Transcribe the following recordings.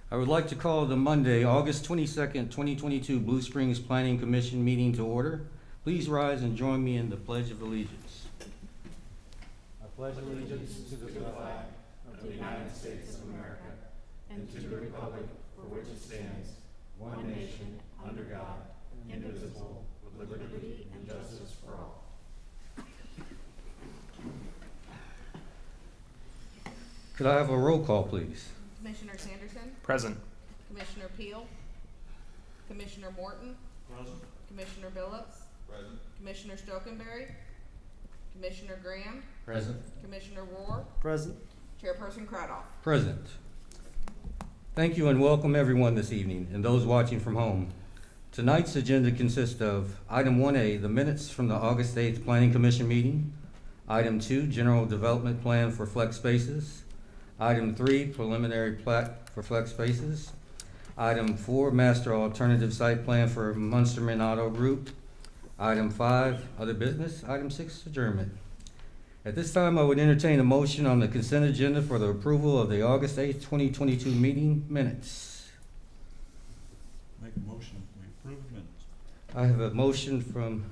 I would like to call the Monday, August 22nd, 2022 Blue Springs Planning Commission meeting to order. Please rise and join me in the Pledge of Allegiance. I pledge allegiance to the flag of the United States of America and to the republic for which it stands, one nation, under God, indivisible, with liberty and justice for all. Could I have a roll call, please? Commissioner Sanderson? Present. Commissioner Peel? Commissioner Morton? Present. Commissioner Billups? Present. Commissioner Stokenberry? Commissioner Graham? Present. Commissioner Rohr? Present. Chairperson Cradoff? Present. Thank you and welcome everyone this evening and those watching from home. Tonight's agenda consists of Item 1A, the minutes from the August 8th Planning Commission meeting. Item 2, General Development Plan for Flex Spaces. Item 3, Preliminary Plat for Flex Spaces. Item 4, Master Alternative Site Plan for Munsterman Auto Group. Item 5, Other Business. Item 6, Adjournment. At this time, I would entertain a motion on the consent agenda for the approval of the August 8th, 2022 meeting minutes. Make a motion, we approve the minutes. I have a motion from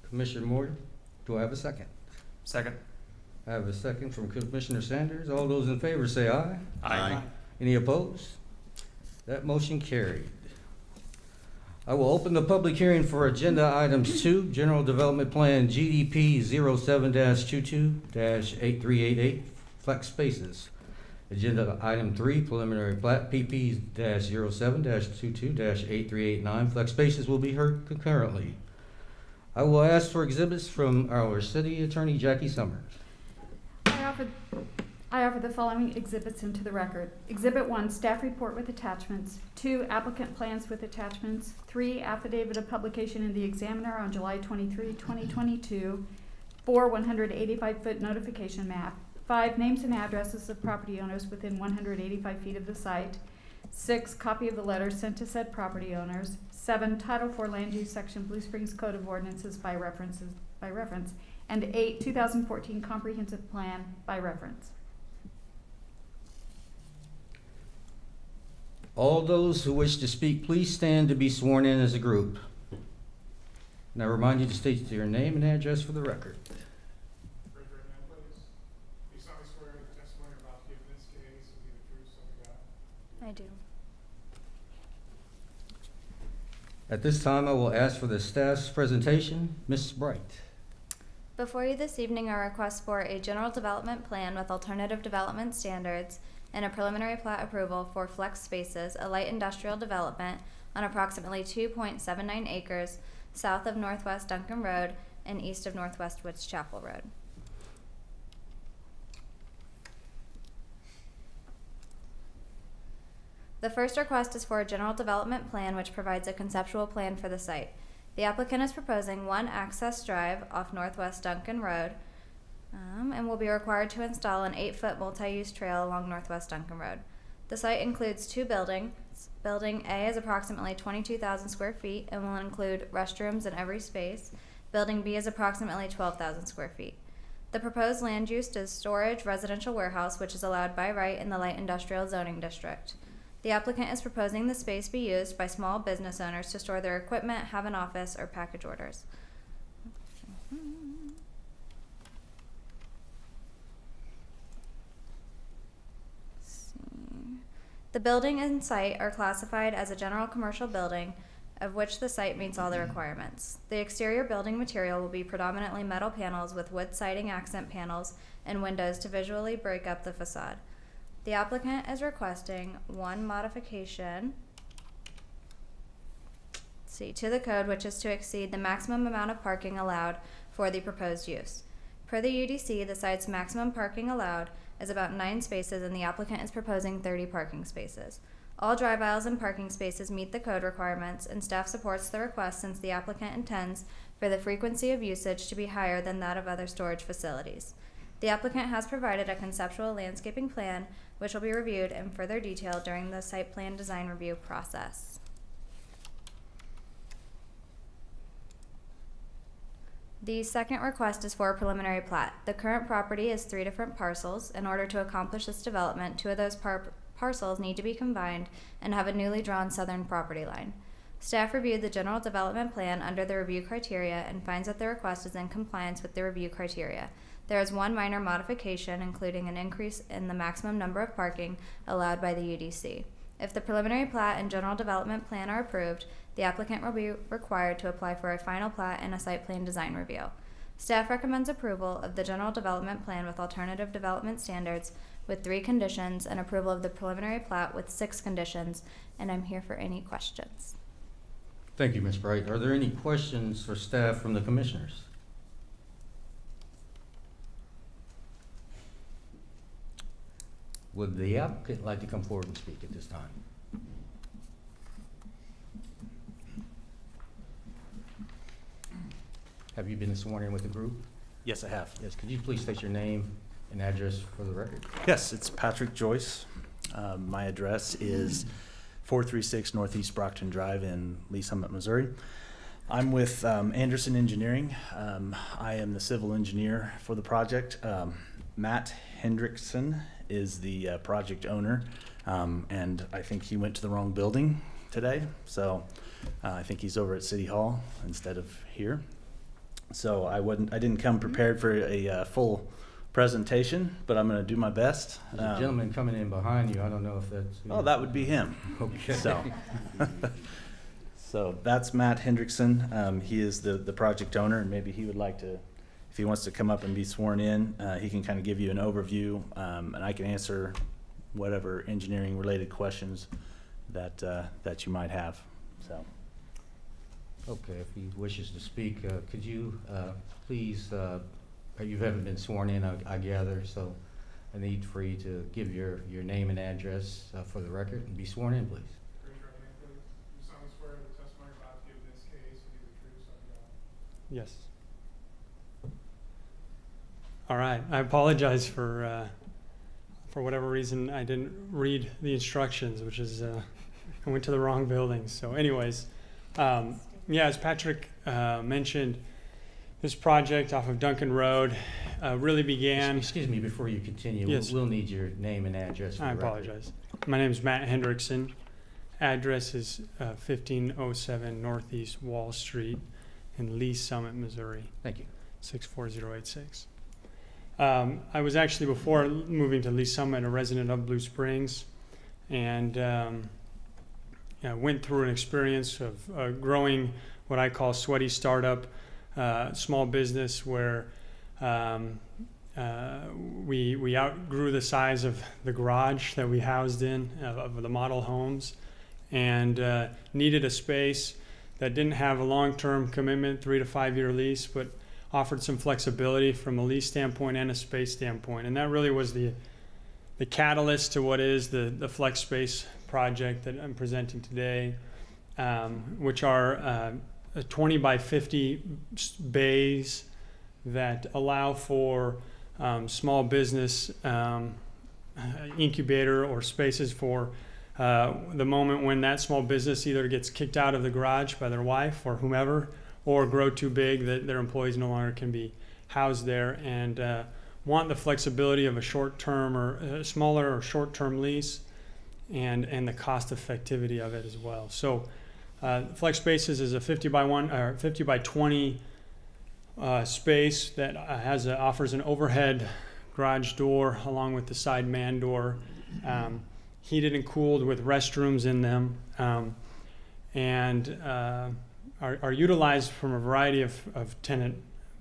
Commissioner Morton. Do I have a second? Second. I have a second from Commissioner Sanders. All those in favor say aye. Aye. Any opposed? That motion carried. I will open the public hearing for agenda items 2, General Development Plan GDP 07-22-8388, Flex Spaces. Agenda item 3, Preliminary Plat PP 07-22-8389, Flex Spaces will be heard concurrently. I will ask for exhibits from our City Attorney Jackie Summers. I offer the following exhibits into the record. Exhibit 1, staff report with attachments. 2, applicant plans with attachments. 3, affidavit of publication in the Examiner on July 23, 2022. 4, 185-foot notification map. 5, names and addresses of property owners within 185 feet of the site. 6, copy of the letter sent to said property owners. 7, Title IV Land Use Section Blue Springs Code of Ordinances by reference. And 8, 2014 Comprehensive Plan by reference. All those who wish to speak, please stand to be sworn in as a group. And I remind you to state your name and address for the record. Raise your hand, please. Do you solemnly swear that the testimony you're about to give in this case will be the truth, so help you God? I do. At this time, I will ask for the staff's presentation. Ms. Bright. Before you this evening are requests for a general development plan with alternative development standards and a preliminary plat approval for Flex Spaces, a light industrial development on approximately 2.79 acres south of Northwest Duncan Road and east of Northwest Woods Chapel Road. The first request is for a general development plan which provides a conceptual plan for the site. The applicant is proposing one access drive off Northwest Duncan Road and will be required to install an 8-foot multi-use trail along Northwest Duncan Road. The site includes 2 buildings. Building A is approximately 22,000 square feet and will include restrooms in every space. Building B is approximately 12,000 square feet. The proposed land use is storage residential warehouse, which is allowed by right in the light industrial zoning district. The applicant is proposing the space be used by small business owners to store their equipment, have an office, or package orders. The building and site are classified as a general commercial building, of which the site meets all the requirements. The exterior building material will be predominantly metal panels with wood siding accent panels and windows to visually break up the facade. The applicant is requesting one modification to the code, which is to exceed the maximum amount of parking allowed for the proposed use. Per the UDC, the site's maximum parking allowed is about 9 spaces, and the applicant is proposing 30 parking spaces. All drive aisles and parking spaces meet the code requirements, and staff supports the request since the applicant intends for the frequency of usage to be higher than that of other storage facilities. The applicant has provided a conceptual landscaping plan, which will be reviewed in further detail during the site plan design review process. The second request is for a preliminary plat. The current property is 3 different parcels. In order to accomplish this development, 2 of those parcels need to be combined and have a newly drawn southern property line. Staff reviewed the general development plan under the review criteria and finds that the request is in compliance with the review criteria. There is one minor modification, including an increase in the maximum number of parking allowed by the UDC. If the preliminary plat and general development plan are approved, the applicant will be required to apply for a final plat and a site plan design review. Staff recommends approval of the general development plan with alternative development standards with 3 conditions and approval of the preliminary plat with 6 conditions, and I'm here for any questions. Thank you, Ms. Bright. Are there any questions for staff from the commissioners? Would the applicant like to come forward and speak at this time? Have you been sworn in with the group? Yes, I have. Yes, could you please state your name and address for the record? Yes, it's Patrick Joyce. My address is 436 Northeast Brockton Drive in Lee Summit, Missouri. I'm with Anderson Engineering. I am the civil engineer for the project. Matt Hendrickson is the project owner, and I think he went to the wrong building today, so I think he's over at City Hall instead of here. So I didn't come prepared for a full presentation, but I'm going to do my best. There's a gentleman coming in behind you. I don't know if that's... Oh, that would be him. Okay. So that's Matt Hendrickson. He is the project owner, and maybe he would like to, if he wants to come up and be sworn in, he can kind of give you an overview, and I can answer whatever engineering related questions that you might have. So. Okay, if he wishes to speak, could you please, you haven't been sworn in, I gather, so I need for you to give your name and address for the record and be sworn in, please. Raise your right hand, please. You solemnly swear that the testimony you're about to give in this case will be the truth, so help you God. Yes. All right. I apologize for whatever reason I didn't read the instructions, which is I went to the wrong building. So, anyways, yeah, as Patrick mentioned, this project off of Duncan Road really began. Excuse me, before you continue, Yes. we'll need your name and address for I the record. apologize. My name is Matt Hendrickson. Address is 1507 Northeast Wall Street in Lee Summit, Missouri, Thank you. 64086. I was actually, before moving to Lee Summit, a resident of Blue Springs, and went through an experience of growing what I call sweaty startup, small business where we outgrew the size of the garage that we housed in of the model homes, and needed a space that didn't have a long-term commitment, 3 to 5 year lease, but offered some flexibility from a lease standpoint and a space standpoint. And that really was the catalyst to what is the Flex Space project that I'm presenting today, which are 20 by 50 bays that allow for small business incubator or spaces for the moment when that small business either gets kicked out of the garage by their wife or whomever, or grow too big that their employees no longer can be housed there, and want the flexibility of a short-term or a smaller or short-term lease, and the cost effectivity of it as well. So Flex Spaces is a 50 by 20 space that offers an overhead garage door along with the side man door, heated and cooled with restrooms in them, and are utilized from a variety of tenant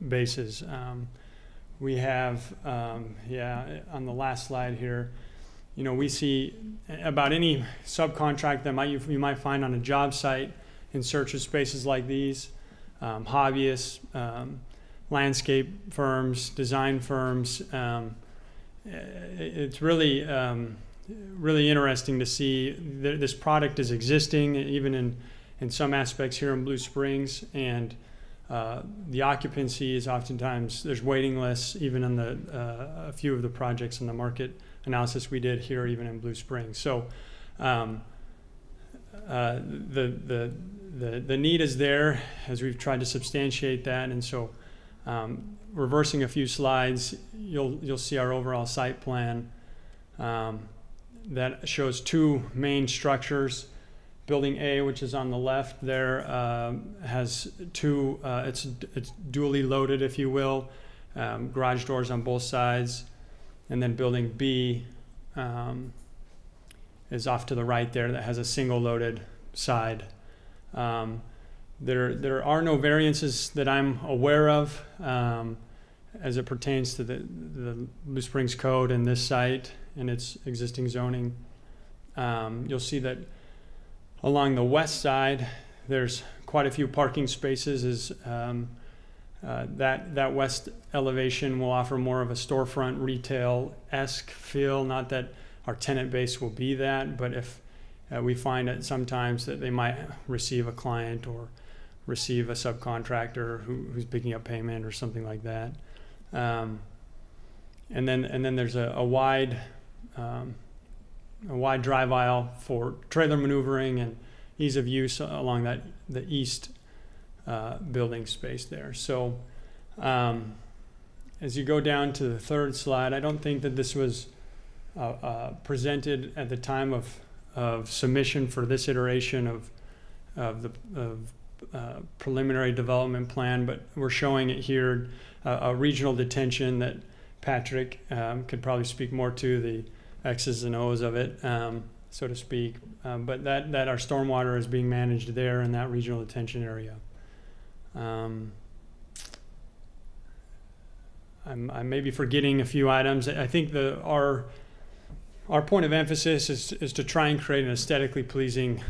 bases. We have, on the last slide here, we see about any subcontract that you might find on a job site in search of spaces like these, hobbyists, landscape firms, design firms. It's really interesting to see that this product is existing even in some aspects here in Blue Springs, and the occupancy is oftentimes, there's waiting lists even in a few of the projects in the market analysis we did here, even in Blue Springs. So the need is there as we've tried to substantiate that, and so reversing a few slides, you'll see our overall site plan. that shows two main structures. Building A, which is on the left there, has two, it's dually loaded, if you will, garage doors on both sides. And then building B is off to the right there, that has a single loaded side. There are no variances that I'm aware of as it pertains to the Blue Springs Code and this site and its existing zoning. You'll see that along the west side, there's quite a few parking spaces. That west elevation will offer more of a storefront retail-esque feel. Not that our tenant base will be that, but if we find that sometimes that they might receive a client or receive a subcontractor who's picking up payment or something like that. And then there's a wide drive aisle for trailer maneuvering and ease of use along the east building space there. So as you go down to the third slide, I don't think that this was presented at the time of submission for this iteration of the preliminary development plan, but we're showing it here, a regional detention that Patrick could probably speak more to, the X's and O's of it, so to speak, but that our stormwater is being managed there in that regional detention area. I may be forgetting a few items. I think our point of emphasis is to try and create an aesthetically pleasing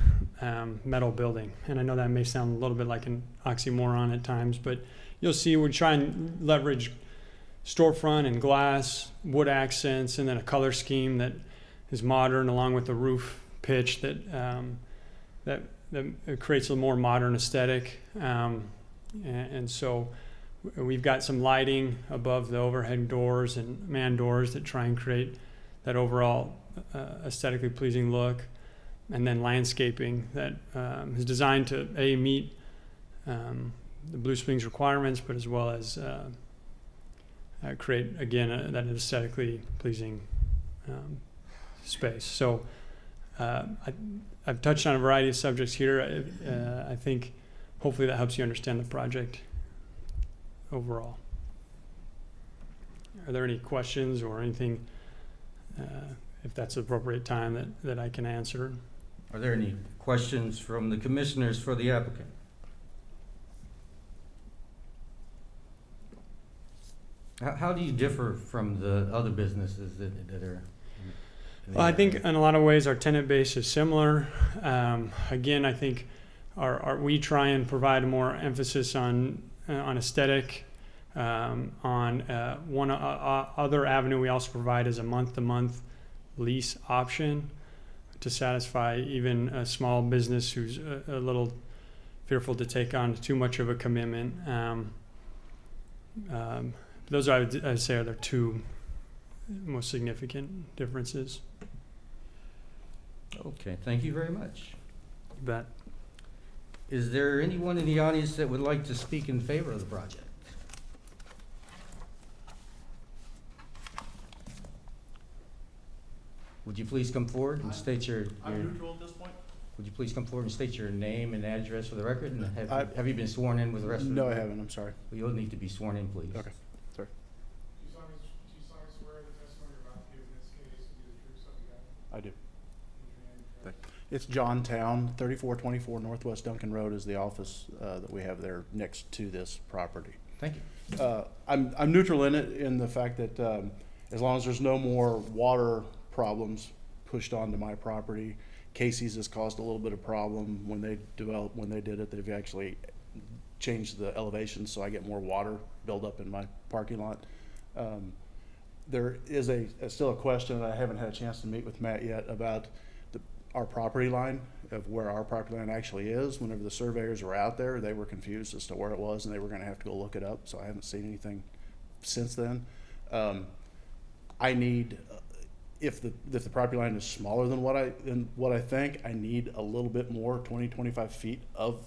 metal building. And I know that may sound a little bit like an oxymoron at times, but you'll see we try and leverage storefront and glass, wood accents, and then a color scheme that is modern, along with the roof pitch that creates a more modern aesthetic. And so we've got some lighting above the overhead doors and man doors that try and create that overall aesthetically pleasing look, and then landscaping that is designed to meet the Blue Springs requirements, but as well as create again that aesthetically pleasing space. So I've touched on a variety of subjects here. I think hopefully that helps you understand the project overall. Are there any questions or anything? If that's the appropriate time that I can answer. Are there any questions from the commissioners for the applicant? How do you differ from the other businesses that are? Well, I think in a lot of ways our tenant base is similar. Again, I think we try and provide more emphasis on aesthetic. On one other avenue we also provide is a month-to-month lease option to satisfy even a small business who's a little fearful to take on too much of a commitment. Those I'd say are the two most significant differences. Okay, thank you very much. You bet. Is there anyone in the audience that would like to speak in favor of the project? Would you please come forward and state your I'm neutral at this point. would you please come forward and state your name and address for the record? And have you been sworn in with the rest of the? No, I haven't, I'm sorry. Well, you'll need to be sworn in, please. Okay, sorry. Do you solemnly swear the testimony you're about to give in this case will be the truth, so you got I do. your name and address? It's Johntown, 3424 Northwest Duncan Road is the office that we have there next to this property. Thank you. I'm neutral in it, in the fact that as long as there's no more water problems pushed onto my property. Casey's has caused a little bit of problem when they did it. They've actually changed the elevation so I get more water build up in my parking lot. There is still a question, and I haven't had a chance to meet with Matt yet, about our property line, of where our property line actually is. Whenever the surveyors were out there, they were confused as to where it was, and they were gonna have to go look it up, so I haven't seen anything since then. I need, if the property line is smaller than what I think, I need a little bit more, 20-25 feet of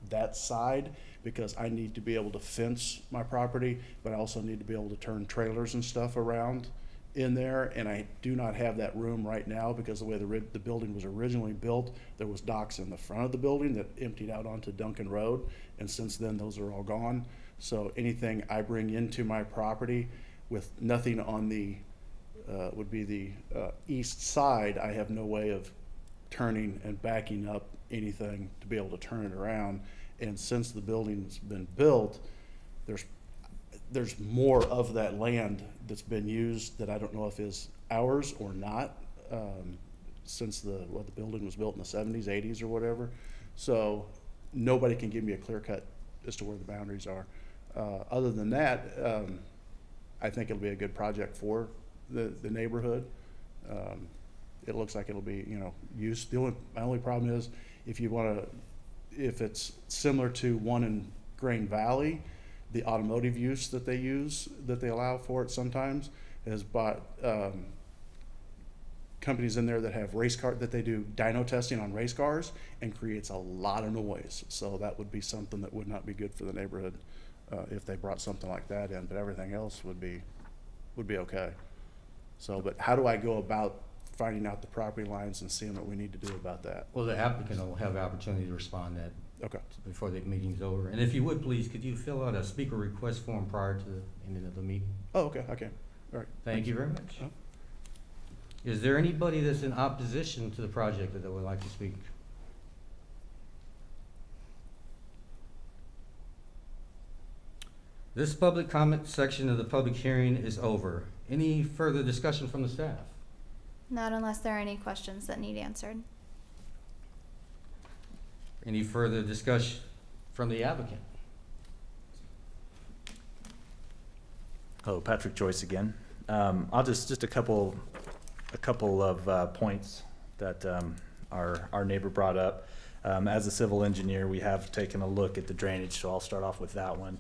that side, because I need to be able to fence my property, but I also need to be able to turn trailers and stuff around in there, and I do not have that room right now because the way the building was originally built, there was docks in the front of the building that emptied out onto Duncan Road, and since then, those are all gone. So anything I bring into my property with nothing on the, would be the east side, I have no way of turning and backing up anything to be able to turn it around. And since the building's been built, there's more of that land that's been used that I don't know if is ours or not, since the building was built in the 70s, 80s or whatever. So nobody can give me a clear cut as to where the boundaries are. Other than that, I think it'll be a good project for the neighborhood. It looks like it'll be, used. My only problem is if it's similar to one in Grain Valley, the automotive use that they allow for it sometimes has bought companies in there that have that they do dyno testing on race cars and creates a lot of noise. So that would be something that would not be good for the neighborhood if they brought something like that in, but everything else would be okay. So, but how do I go about finding out the property lines and seeing what we need to do about that? Well, the applicant will have the opportunity to respond that Okay. before the meeting's over. And if you would, please, could you fill out a speaker request form prior to the ending of the meeting? Oh, okay, okay. All right. Thank you very much. Oh. Is there anybody that's in opposition to the project that would like to speak? This public comment section of the public hearing is over. Any further discussion from the staff? Not unless there are any questions that need answered. Any further discussion from the applicant? Hello, Patrick Joyce again. I'll just a couple of points that our neighbor brought up. As a civil engineer, we have taken a look at the drainage, so I'll start off with that one.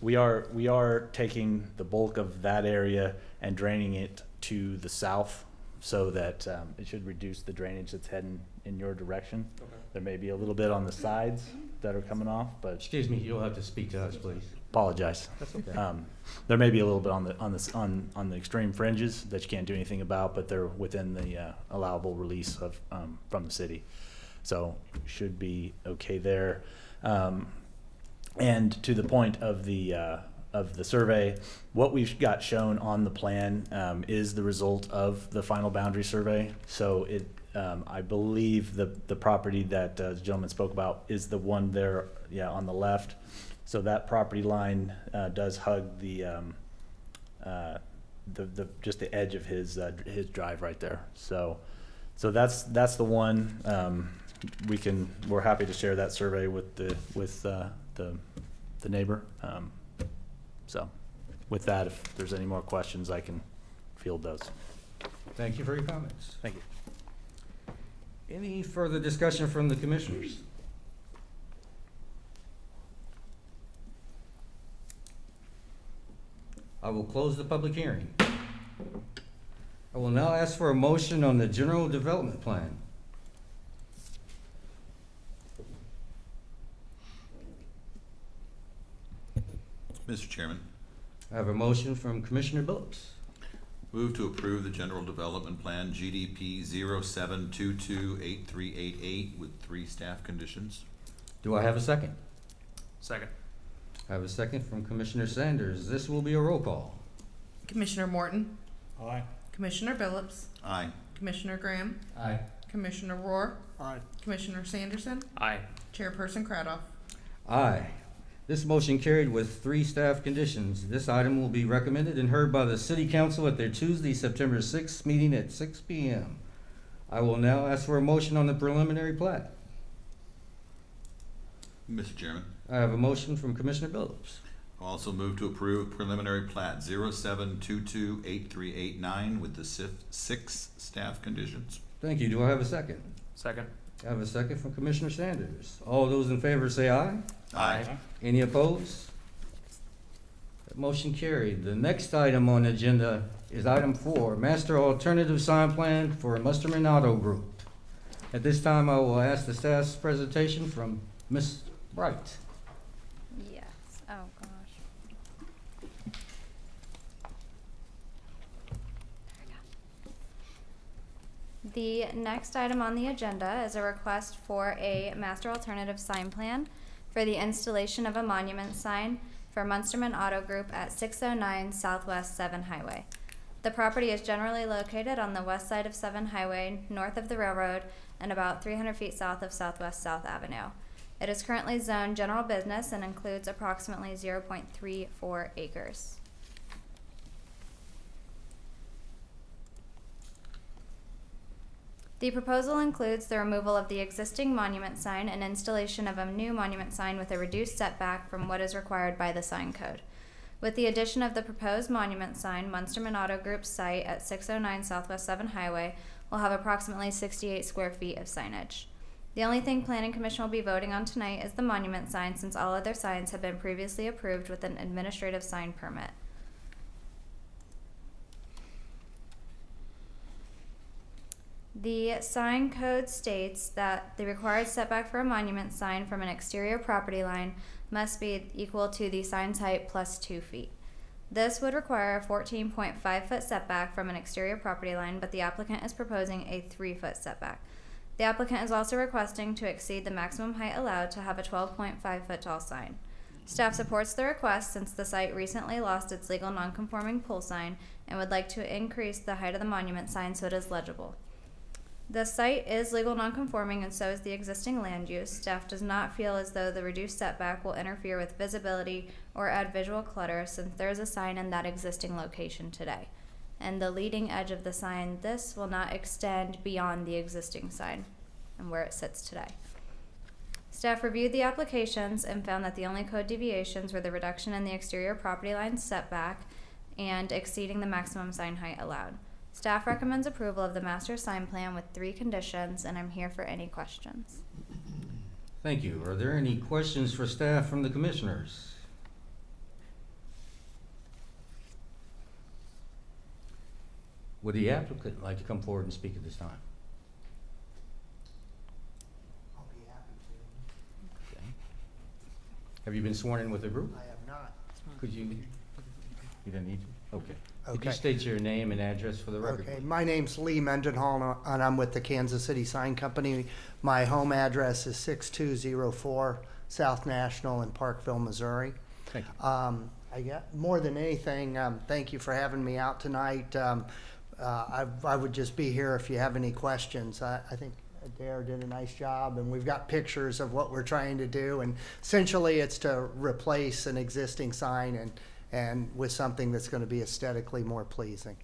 We are taking the bulk of that area and draining it to the south so that it should reduce the drainage that's heading in your direction. Okay. There may be a little bit on the sides that are coming off, but Excuse me, you'll have to speak to us, please. apologize. That's okay. There may be a little bit on the extreme fringes that you can't do anything about, but they're within the allowable release of from the city, so should be okay there. And to the point of the survey, what we've got shown on the plan is the result of the final boundary survey. So it, I believe the property that the gentleman spoke about is the one there, on the left. So that property line does hug the just the edge of his drive right there. So that's the one. We're happy to share that survey with the neighbor. So with that, if there's any more questions, I can field those. Thank you for your comments. Thank you. Any further discussion from the commissioners? I will close the public hearing. I will now ask for a motion on the general development plan. Mr. Chairman, I have a motion from Commissioner Billups. move to approve the General Development Plan GDP 07228388 with 3 staff conditions. Do I have a second? Second. I have a second from Commissioner Sanders. This will be a roll call. Commissioner Morton, Aye. Commissioner Billups, Aye. Commissioner Graham, Aye. Commissioner Rohr, Aye. Commissioner Sanderson, Aye. Chairperson Cradoff. Aye. This motion carried with 3 staff conditions. This item will be recommended and heard by the City Council at their Tuesday, September 6th meeting at 6 p.m. I will now ask for a motion on the preliminary plat. Mr. Chairman, I have a motion from Commissioner Billups. I also move to approve preliminary plat 07228389 with the 6 staff conditions. Thank you. Do I have a second? Second. I have a second from Commissioner Sanders. All those in favor say aye. Aye. Any opposed? That motion carried. The next item on the agenda is item 4, Master Alternative Sign Plan for Musterman Auto Group. At this time, I will ask the staff's presentation from Ms. Bright. Yes. Oh, gosh. The next item on the agenda is a request for a master alternative sign plan for the installation of a monument sign for Munsterman Auto Group at 609 Southwest 7 Highway. The property is generally located on the west side of 7 Highway, north of the railroad, and about 300 feet south of Southwest South Avenue. It is currently zoned general business and includes approximately 0.34 acres. The proposal includes the removal of the existing monument sign and installation of a new monument sign with a reduced setback from what is required by the sign code. With the addition of the proposed monument sign, Munsterman Auto Group's site at 609 Southwest 7 Highway will have approximately 68 square feet of signage. The only thing Planning Commission will be voting on tonight is the monument sign, since all other signs have been previously approved with an administrative sign permit. The sign code states that the required setback for a monument sign from an exterior property line must be equal to the sign's height plus 2 feet. This would require a 14.5 foot setback from an exterior property line, but the applicant is proposing a 3 foot setback. The applicant is also requesting to exceed the maximum height allowed to have a 12.5 foot tall sign. Staff supports the request since the site recently lost its legal non-conforming pole sign and would like to increase the height of the monument sign so it is legible. The site is legal non-conforming and so is the existing land use. Staff does not feel as though the reduced setback will interfere with visibility or add visual clutter, since there is a sign in that existing location today. And the leading edge of the sign, this will not extend beyond the existing sign and where it sits today. Staff reviewed the applications and found that the only code deviations were the reduction in the exterior property line setback and exceeding the maximum sign height allowed. Staff recommends approval of the master sign plan with 3 conditions, and I'm here for any questions. Thank you. Are there any questions for staff from the commissioners? Would the applicant like to come forward and speak at this time? I'll be happy to. Okay. Have you been sworn in with the group? I have not. Could you don't need to? Okay. Could you Okay. state your name and address for the record? Okay, my name's Lee Mendenhall, and I'm with the Kansas City Sign Company. My home address is 6204 South National in Parkville, Missouri. Thank you. I got, more than anything, thank you for having me out tonight. I would just be here if you have any questions. I think Adair did a nice job, and we've got pictures of what we're trying to do. And essentially, it's to replace an existing sign and with something that's going to be aesthetically more pleasing.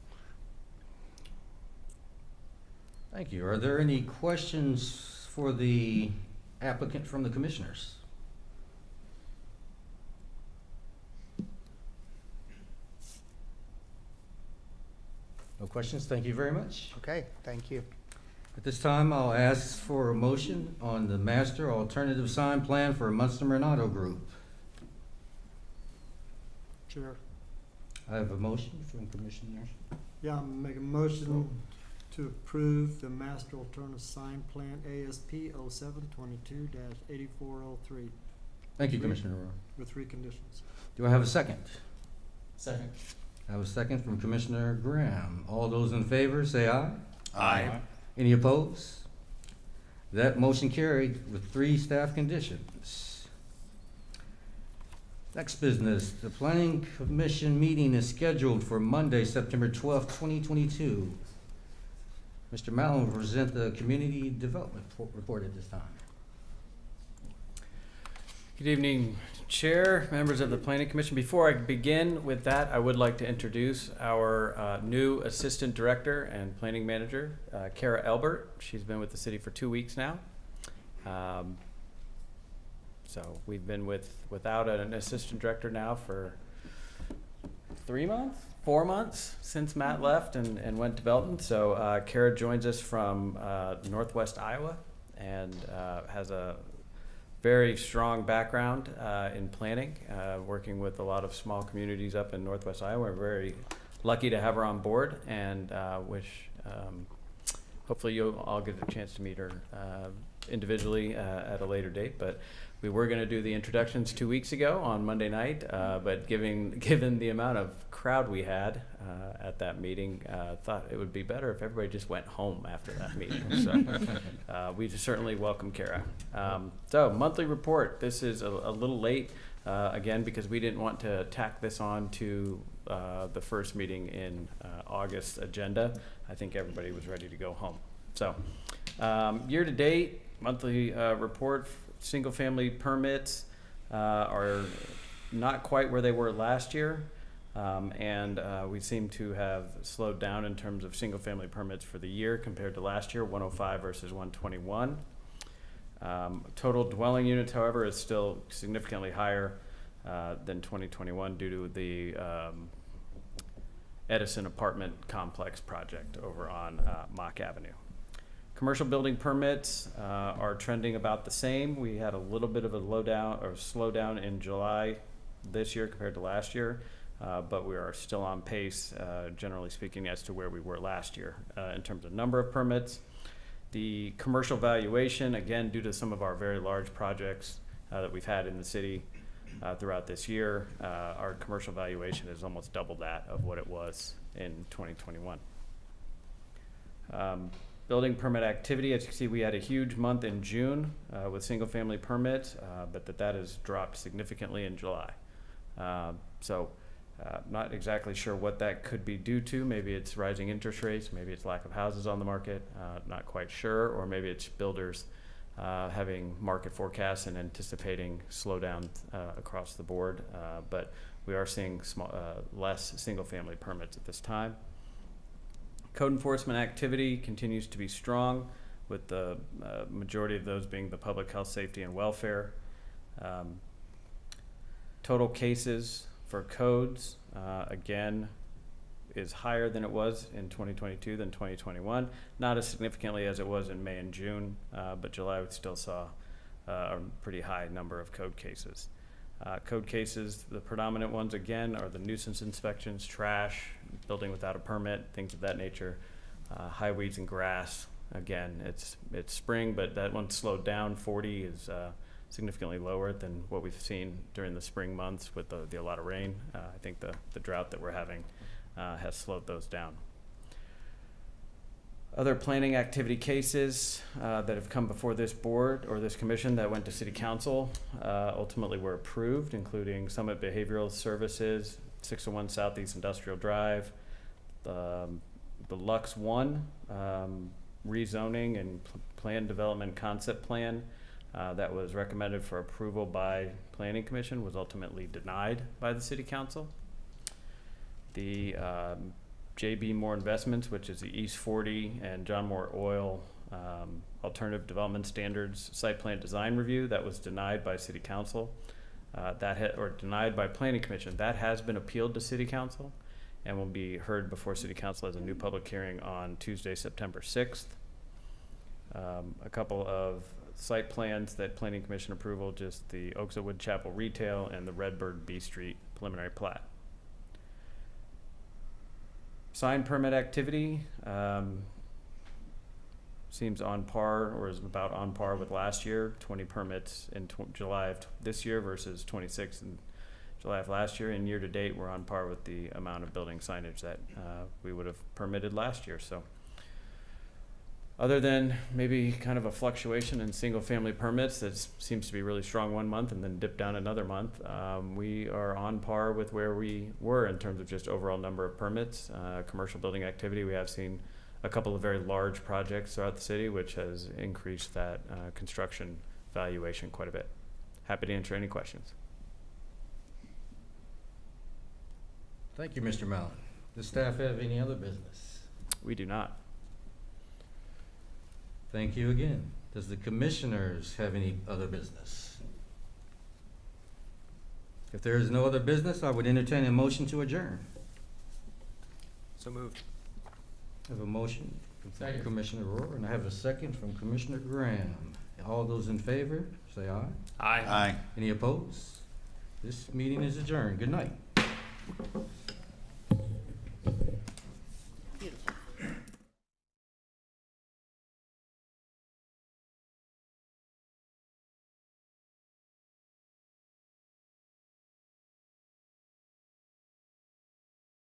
Thank you. Are there any questions for the applicant from the commissioners? No questions? Thank you very much. Okay, thank you. At this time, I'll ask for a motion on the master alternative sign plan for Munsterman Auto Group. Chair, I have a motion from Commissioner. yeah, I'm making a motion to approve the master alternative sign plan ASP 0722-8403 Thank you, Commissioner Roy. with 3 conditions. Do I have a second? Second. I have a second from Commissioner Graham. All those in favor, say aye. Aye. Any opposed? That motion carried with 3 staff conditions. Next business, the Planning Commission meeting is scheduled for Monday, September 12th, 2022. Mr. Mallon will present the community development report at this time. Good evening, Chair, members of the Planning Commission. Before I begin with that, I would like to introduce our new Assistant Director and Planning Manager, Kara Elbert. She's been with the city for 2 weeks now. So we've been without an Assistant Director now for 3 months, 4 months since Matt left and went to Belton. So Kara joins us from Northwest Iowa and has a very strong background in planning, working with a lot of small communities up in Northwest Iowa. We're very lucky to have her on board and wish hopefully you'll all get a chance to meet her individually at a later date. But we were going to do the introductions 2 weeks ago on Monday night, but given the amount of crowd we had at that meeting, thought it would be better if everybody just went home after that meeting. So we certainly welcome Kara. So monthly report. This is a little late again because we didn't want to tack this on to the first meeting in August agenda. I think everybody was ready to go home. So year to date, monthly report. Single-family permits are not quite where they were last year, and we seem to have slowed down in terms of single-family permits for the year compared to last year, 105 versus 121. Total dwelling units, however, is still significantly higher than 2021 due to the Edison apartment complex project over on Mock Avenue. Commercial building permits are trending about the same. We had a little bit of a slowdown in July this year compared to last year, but we are still on pace, generally speaking, as to where we were last year in terms of number of permits. The commercial valuation, again, due to some of our very large projects that we've had in the city throughout this year, our commercial valuation is almost double that of what it was in 2021. Building permit activity, as you can see, we had a huge month in June with single-family permits, but that has dropped significantly in July. Not exactly sure what that could be due to. Maybe it's rising interest rates, maybe it's lack of houses on the market, not quite sure, or maybe it's builders having market forecasts and anticipating slowdown across the board. But we are seeing less single-family permits at this time. Code enforcement activity continues to be strong, with the majority of those being the public health, safety, and welfare. Total cases for codes, again, is higher than it was in 2022 than 2021. Not as significantly as it was in May and June, but July we still saw a pretty high number of code cases. Code cases, the predominant ones again are the nuisance inspections, trash, building without a permit, things of that nature, high weeds and grass. Again, it's spring, but that one slowed down. 40 is significantly lower than what we've seen during the spring months with a lot of rain. I think the drought that we're having has slowed those down. Other planning activity cases that have come before this board or this commission that went to city council ultimately were approved, including Summit Behavioral Services, 601 Southeast Industrial Drive, the Lux 1 rezoning and plan development concept plan that was recommended for approval by Planning Commission was ultimately denied by the city council. The JB Moore Investments, which is the East 40 and John Moore Oil Alternative Development Standards Site Plan Design Review, that was denied by City Council, or denied by Planning Commission. That has been appealed to City Council and will be heard before City Council as a new public hearing on Tuesday, September 6th. A couple of site plans that Planning Commission approval, just the Oaksawood Chapel Retail and the Redbird B Street preliminary plat. Sign permit activity seems on par or is about on par with last year. 20 permits in July of this year versus 26 in July of last year. And year to date, we're on par with the amount of building signage that we would have permitted last year. So other than maybe kind of a fluctuation in single family permits that seems to be really strong one month and then dip down another month, we are on par with where we were in terms of just overall number of permits. Commercial building activity, we have seen a couple of very large projects throughout the city, which has increased that construction valuation quite a bit. Happy to answer any questions. Thank you, Mr. Mallon. Does staff have any other business? We do not. Thank you again. Does the commissioners have any other business? If there is no other business, I would entertain a motion to adjourn. So moved. I have a motion from Commissioner Rohr, and I have a second from Commissioner Graham. All those in favor, say aye. Aye. Aye. Any opposed? This meeting is adjourned. Good night.